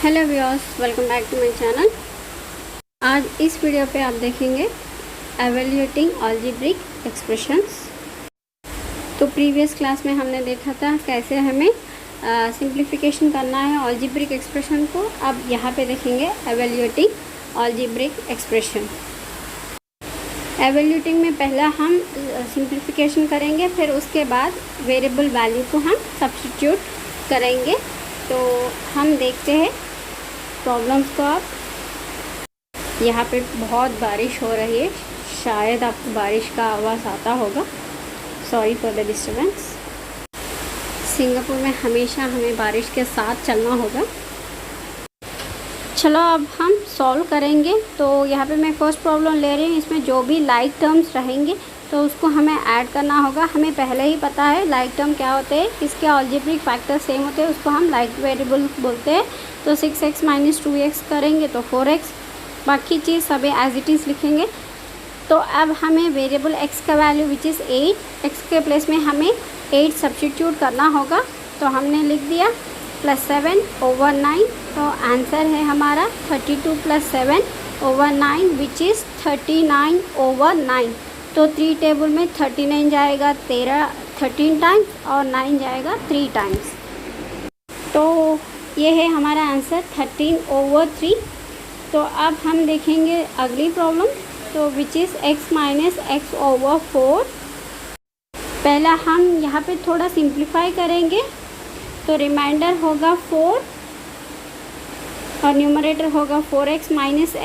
Hello viewers, welcome back to my channel. आज इस video पे आप देखेंगे एवेल्यूएटिंग अलजेब्रिक एक्सप्रेशंस। तो प्रीवियस क्लास में हमने देखा था कैसे हमें सिंप्लीफिकेशन करना है अलजेब्रिक एक्सप्रेशन को। अब यहाँ पे देखेंगे एवेल्यूएटिंग अलजेब्रिक एक्सप्रेशन। एवेल्यूएटिंग में पहला हम सिंप्लीफिकेशन करेंगे, फिर उसके बाद वेरिएबल वैल्यू को हम सब्स्टिट्यूट करेंगे। तो हम देखते हैं प्रॉब्लम्स को। आप यहाँ पे बहुत बारिश हो रही है, शायद आपको बारिश का आवाज़ आता होगा। Sorry for the disturbance. Singapore में हमेशा हमें बारिश के साथ चलना होगा। चलो अब हम सॉल्व करेंगे। तो यहाँ पे मैं फर्स्ट प्रॉब्लम ले रही हूँ। इसमें जो भी लाइक टर्म्स रहेंगे तो उसको हमें ऐड करना होगा। हमें पहले ही पता है लाइक टर्म क्या होते हैं, किसके अलजेब्रिक फैक्टर सेम होते हैं, उसको हम लाइक वेरिएबल बोलते हैं। तो 6x - 2x करेंगे तो 4x, बाकी चीज़ सभी एज इट इज़ लिखेंगे। तो अब हमें वेरिएबल x का वैल्यू विच इज़ 8, x के प्लेस में हमें 8 सब्स्टिट्यूट करना होगा। तो हमने लिख दिया +7/9। तो आंसर है हमारा 32 + 7/9 विच इज़ 39/9। तो 3 टेबल में 39 जाएगा 13 टाइम्स और 9 जाएगा 3 टाइम्स। तो ये है हमारा आंसर 13/3। तो अब हम देखेंगे अगली प्रॉब्लम, तो विच इज़ x - x/4। पहला हम यहाँ पे थोड़ा सिंप्लीफाई करेंगे। तो रिमाइंडर होगा 4 और न्यूमरेटर होगा 4x -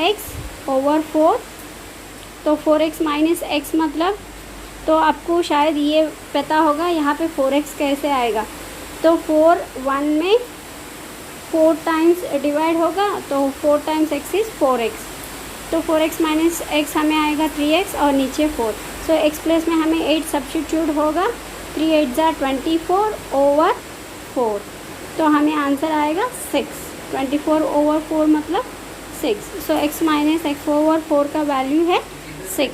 x/4। तो 4x - x मतलब, तो आपको शायद ये पता होगा यहाँ पे 4x कैसे आएगा। तो 4 1 में 4 टाइम्स डिवाइड होगा, तो 4 टाइम्स x इज़ 4x। तो 4x - x हमें आएगा 3x और नीचे 4। सो x प्लेस में हमें 8 सब्स्टिट्यूट होगा। 3 8 ज़ा 24/4। तो हमें आंसर आएगा 6। 24/4 मतलब 6। सो x - x/4 का वैल्यू है 6।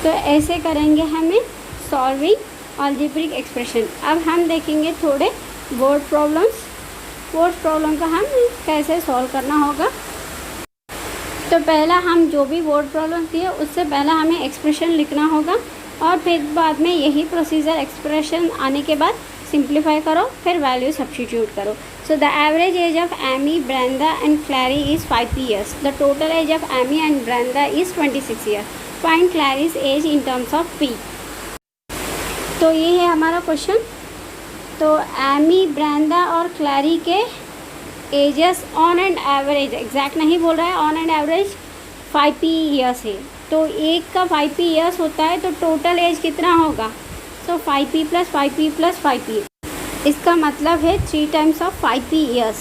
तो ऐसे करेंगे हमें सॉल्विंग अलजेब्रिक एक्सप्रेशन। अब हम देखेंगे थोड़े वर्ड प्रॉब्लम्स। वर्ड प्रॉब्लम का हम कैसे सॉल्व करना होगा। तो पहला हम जो भी वर्ड प्रॉब्लम दिए उससे पहला हमें एक्सप्रेशन लिखना होगा और फिर बाद में यही प्रोसीजर एक्सप्रेशन आने के बाद सिंप्लीफाई करो, फिर वैल्यू सब्स्टिट्यूट करो। So the average age of Amy, Brenda and Clary is 5 years. The total age of Amy and Brenda is 26 years. Find Clary's age in terms of P. तो ये है हमारा क्वेश्चन। तो Amy, Brenda और Clary के ages on and average, exact नहीं बोल रहा है, ऑन एंड एवरेज 5 ईयर्स है। तो एक का 5 ईयर्स होता है, तो टोटल एज कितना होगा। तो 5p + 5p + 5p, इसका मतलब है 3 टाइम्स ऑफ 5p ईयर्स।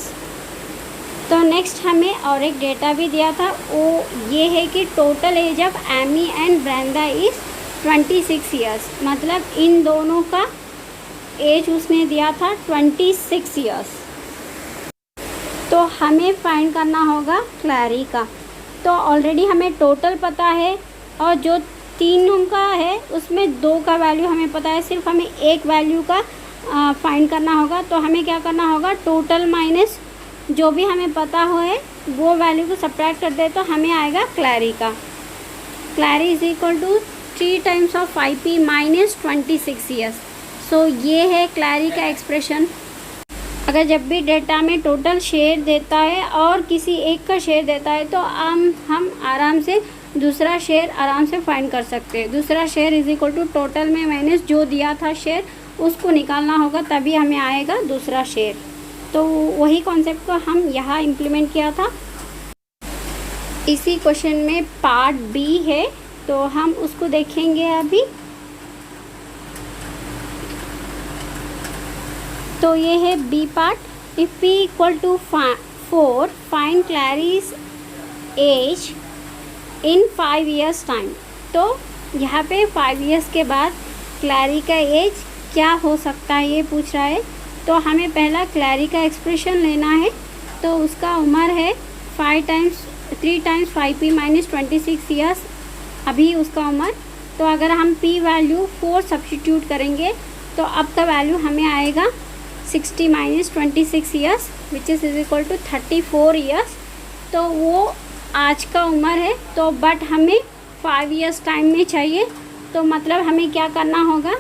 तो नेक्स्ट हमें और एक डेटा भी दिया था, वो ये है कि total age of Amy and Brenda is 26 years. मतलब इन दोनों का एज उसने दिया था 26 ईयर्स। तो हमें फाइंड करना होगा क्लैरी का। तो ऑलरेडी हमें टोटल पता है और जो तीनों का है उसमें 2 का वैल्यू हमें पता है, सिर्फ हमें एक वैल्यू का फाइंड करना होगा। तो हमें क्या करना होगा, टोटल माइनस जो भी हमें पता हो है वो वैल्यू को सब्ट्रैक्ट कर दे तो हमें आएगा क्लैरी का। Clary is equal to 3 times of 5p - 26 years. So ये है क्लैरी का एक्सप्रेशन। अगर जब भी डेटा में टोटल शेयर देता है और किसी एक का शेयर देता है तो हम आराम से दूसरा शेयर आराम से फाइंड कर सकते हैं। दूसरा share is equal to total में माइनस जो दिया था शेयर उसको निकालना होगा, तभी हमें आएगा दूसरा शेयर। तो वही कॉन्सेप्ट को हम यहाँ इम्प्लीमेंट किया था। इसी क्वेश्चन में पार्ट बी है, तो हम उसको देखेंगे अभी। तो ये है B part. If p = 4 find Clary's age in 5 years time. तो यहाँ पे 5 ईयर्स के बाद क्लैरी का एज क्या हो सकता है ये पूछ रहा है। तो हमें पहला क्लैरी का एक्सप्रेशन लेना है। तो उसका उम्र है 3 टाइम्स 5p - 26 ईयर्स अभी उसका उम्र। तो अगर हम p वैल्यू 4 सब्स्टिट्यूट करेंगे तो अब का वैल्यू हमें आएगा 60 minus 26 years which is equal to 34 years. तो वो आज का उम्र है, तो बट हमें 5 ईयर्स टाइम में चाहिए। तो मतलब हमें क्या करना होगा,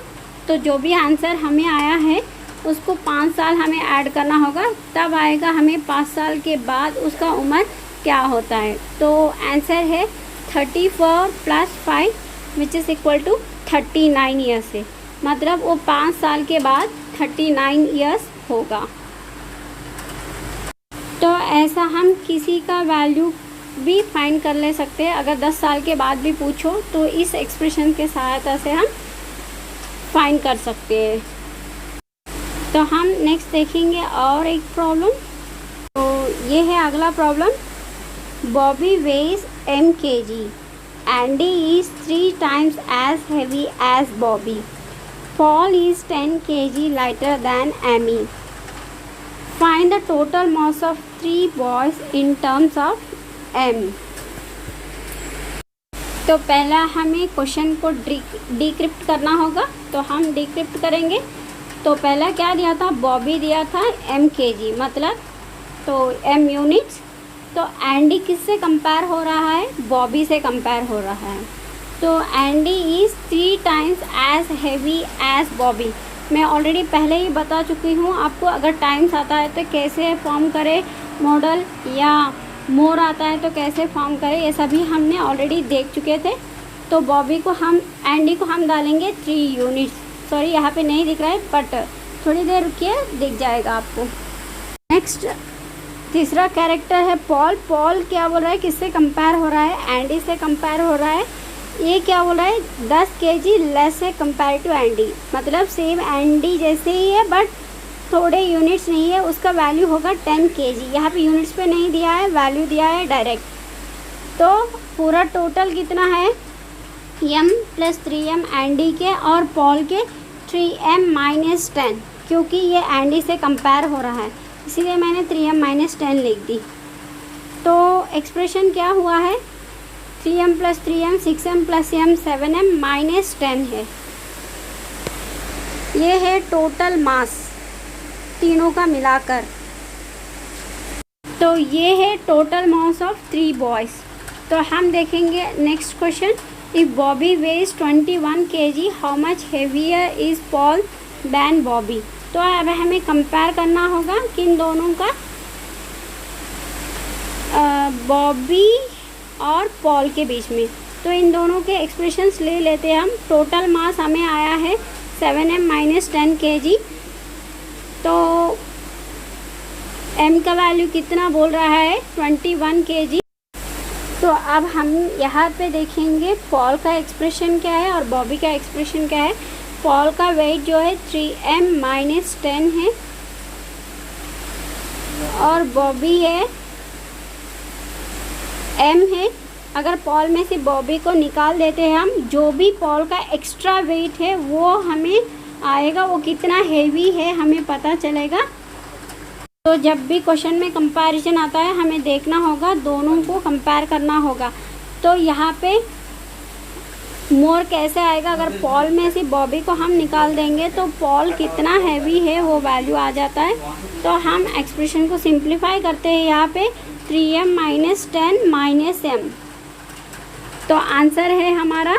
तो जो भी आंसर हमें आया है उसको 5 साल हमें ऐड करना होगा, तब आएगा हमें 5 साल के बाद उसका उम्र क्या होता है। तो आंसर है 34 plus 5 which is equal to 39 years है। मतलब वो 5 साल के बाद 39 ईयर्स होगा। तो ऐसा हम किसी का वैल्यू भी फाइंड कर ले सकते हैं। अगर 10 साल के बाद भी पूछो तो इस एक्सप्रेशन के सहायता से हम फाइंड कर सकते हैं। तो हम नेक्स्ट देखेंगे और एक प्रॉब्लम। तो ये है अगला problem. Bobby weighs m kg, Andy is 3 times as heavy as Bobby. Paul is 10 kg lighter than Amy. Find the total mass of 3 boys in terms of m. तो पहला हमें क्वेश्चन को डिक्रिप्ट करना होगा, तो हम डिक्रिप्ट करेंगे। तो पहला क्या दिया था, बॉबी दिया था m kg, मतलब तो m यूनिट्स। तो एंडी किससे कंपेयर हो रहा है, बॉबी से कंपेयर हो रहा है। तो Andy is 3 times as heavy as Bobby. मैं ऑलरेडी पहले ही बता चुकी हूँ आपको, अगर टाइम्स आता है तो कैसे फॉर्म करे मॉडल, या मोर आता है तो कैसे फॉर्म करे, ये सभी हमने ऑलरेडी देख चुके थे। तो बॉबी को हम, एंडी को हम डालेंगे 3 यूनिट्स। सॉरी यहाँ पे नहीं दिख रहा है, बट थोड़ी देर रुकिए, दिख जाएगा आपको। नेक्स्ट तीसरा कैरेक्टर है पॉल। पॉल क्या बोल रहा है, किससे कंपेयर हो रहा है, एंडी से कंपेयर हो रहा है। ये क्या बोल रहा है, 10 kg लेस है कंपेयर टू एंडी, मतलब सेम एंडी जैसे ही है बट थोड़े यूनिट्स नहीं है। उसका वैल्यू होगा 10 kg। यहाँ पे यूनिट्स पे नहीं दिया है, वैल्यू दिया है डायरेक्ट। तो पूरा टोटल कितना है, m + 3m एंडी के और पॉल के 3m - 10, क्योंकि ये एंडी से कंपेयर हो रहा है इसीलिए मैंने 3m - 10 लिख दी। तो एक्सप्रेशन क्या हुआ है, 3m + 3m 6m + m 7m - 10 है। ये है टोटल मास तीनों का मिलाकर। तो ये है टोटल मास ऑफ 3 बॉयज़। तो हम देखेंगे next question. If Bobby weighs 21 kg, how much heavier is Paul than Bobby. तो अब हमें कंपेयर करना होगा किन दोनों का, बॉबी और पॉल के बीच में। तो इन दोनों के एक्सप्रेशंस ले लेते हैं हम। टोटल मास हमें आया है 7m - 10 kg। तो m का वैल्यू कितना बोल रहा है, 21 kg। तो अब हम यहाँ पे देखेंगे पॉल का एक्सप्रेशन क्या है और बॉबी का एक्सप्रेशन क्या है। पॉल का वेट जो है 3m - 10 है और बॉबी है m है। अगर पॉल में से बॉबी को निकाल देते हैं हम, जो भी पॉल का एक्स्ट्रा वेट है वो हमें आएगा, वो कितना हेवी है हमें पता चलेगा। तो जब भी क्वेश्चन में कंपैरिजन आता है हमें देखना होगा, दोनों को कंपेयर करना होगा। तो यहाँ पे मोर कैसे आएगा, अगर पॉल में से बॉबी को हम निकाल देंगे तो पॉल कितना हैवी है वो वैल्यू आ जाता है। तो हम एक्सप्रेशन को सिंप्लीफाई करते हैं यहाँ पे, 3m - 10 - m। तो आंसर है हमारा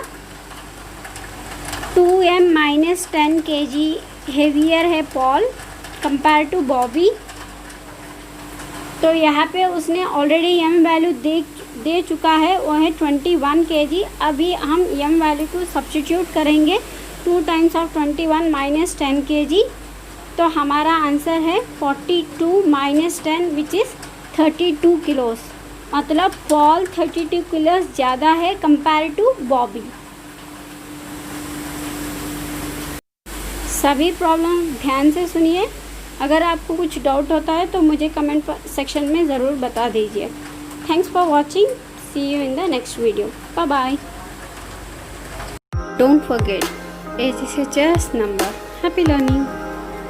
2m - 10 kg हेवियर है पॉल कंपेयर टू बॉबी। तो यहाँ पे उसने ऑलरेडी m वैल्यू दे चुका है, वो है 21 kg। अभी हम m वैल्यू को सब्स्टिट्यूट करेंगे, 2 टाइम्स ऑफ 21 - 10 kg। तो हमारा आंसर है 42 - 10 विच इज़ 32 किलोस। मतलब पॉल 32 किलोस ज़्यादा है कंपेयर टू बॉबी। सभी प्रॉब्लम ध्यान से सुनिए। अगर आपको कुछ डाउट होता है तो मुझे कमेंट सेक्शन में ज़रूर बता दीजिए। Thanks for watching, see you in the next video, bye bye. Don't forget, age is just number. Happy learning.